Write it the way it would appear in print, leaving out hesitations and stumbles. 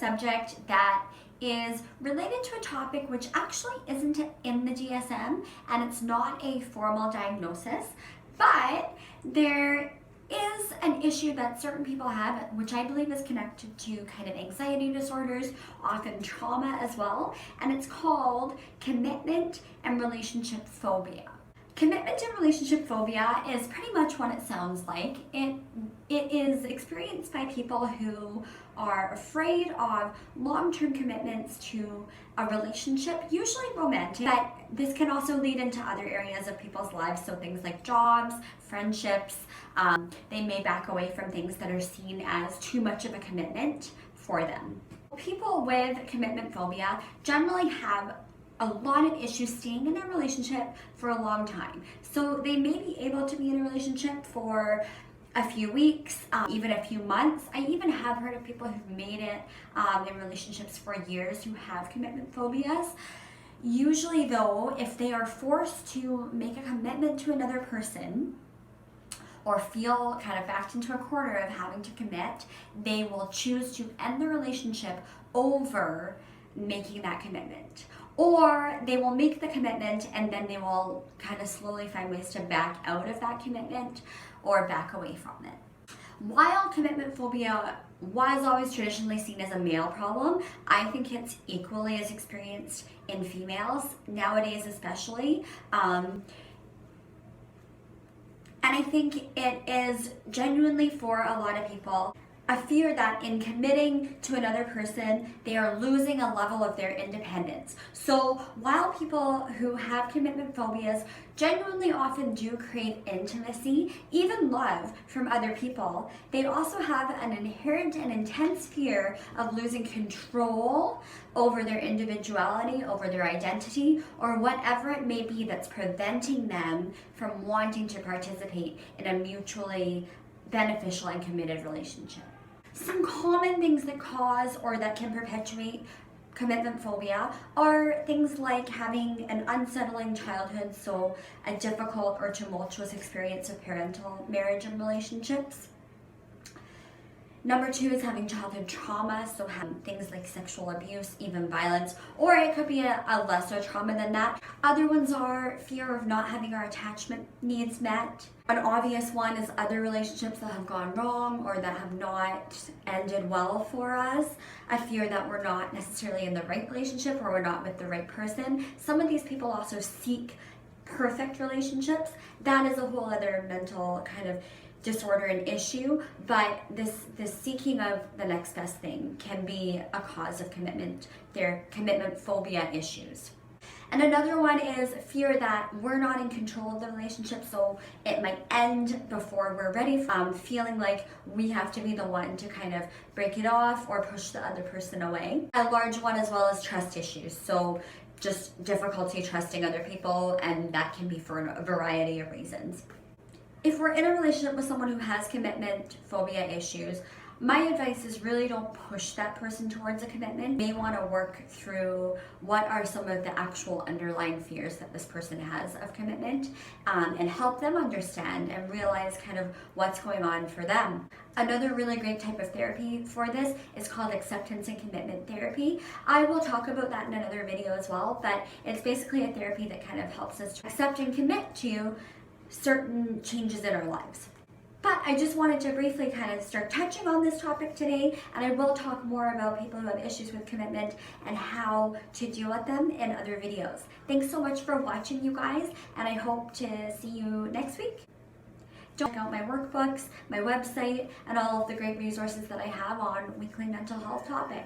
subject that is related to a topic which actually isn't in the DSM, and it's not a formal diagnosis, but there is an issue that certain people have, which I believe is connected to kind of anxiety disorders, often trauma as well, and it's called commitment and relationship phobia. Commitment and relationship phobia is pretty much what it sounds like. It is experienced by people who are afraid of long-term commitments to a relationship, usually romantic, but this can also lead into other areas of people's lives, so things like jobs, friendships. They may back away from things that are seen as too much of a commitment for them. People with commitment phobia generally have a lot of issues staying in a relationship for a long time. So they may be able to be in a relationship for a few weeks, even a few months. I even have heard of people who've made it in relationships for years who have commitment phobias. Usually though, if they are forced to make a commitment to another person, or feel kind of backed into a corner of having to commit, they will choose to end the relationship over making that commitment. Or they will make the commitment and then they will kind of slowly find ways to back out of that commitment or back away from it. While commitment phobia was always traditionally seen as a male problem, I think it's equally as experienced in females, nowadays especially. And I think it is genuinely, for a lot of people, a fear that in committing to another person, they are losing a level of their independence. So while people who have commitment phobias genuinely often do create intimacy, even love from other people, they also have an inherent and intense fear of losing control over their individuality, over their identity, or whatever it may be that's preventing them from wanting to participate in a mutually beneficial and committed relationship. Some common things that cause or that can perpetuate commitment phobia are things like having an unsettling childhood, so a difficult or tumultuous experience of parental marriage and relationships. Number 2 is having childhood trauma, so having things like sexual abuse, even violence, or it could be a lesser trauma than that. Other ones are fear of not having our attachment needs met. An obvious one is other relationships that have gone wrong or that have not ended well for us. A fear that we're not necessarily in the right relationship or we're not with the right person. Some of these people also seek perfect relationships. That is a whole other mental kind of disorder and issue, but this seeking of the next best thing can be a cause of commitment, their commitment phobia issues. And another one is fear that we're not in control of the relationship, so it might end before we're ready, feeling like we have to be the one to kind of break it off or push the other person away. A large one as well as trust issues, so just difficulty trusting other people, and that can be for a variety of reasons. If we're in a relationship with someone who has commitment phobia issues, my advice is really don't push that person towards a commitment. You may want to work through what are some of the actual underlying fears that this person has of commitment, and help them understand and realize kind of what's going on for them. Another really great type of therapy for this is called acceptance and commitment therapy. I will talk about that in another video as well, but it's basically a therapy that kind of helps us to accept and commit to certain changes in our lives. But I just wanted to briefly kind of start touching on this topic today, and I will talk more about people who have issues with commitment and how to deal with them in other videos. Thanks so much for watching, you guys, and I hope to see you next week. Don't check out my workbooks, my website, and all of the great resources that I have on weekly mental health topics.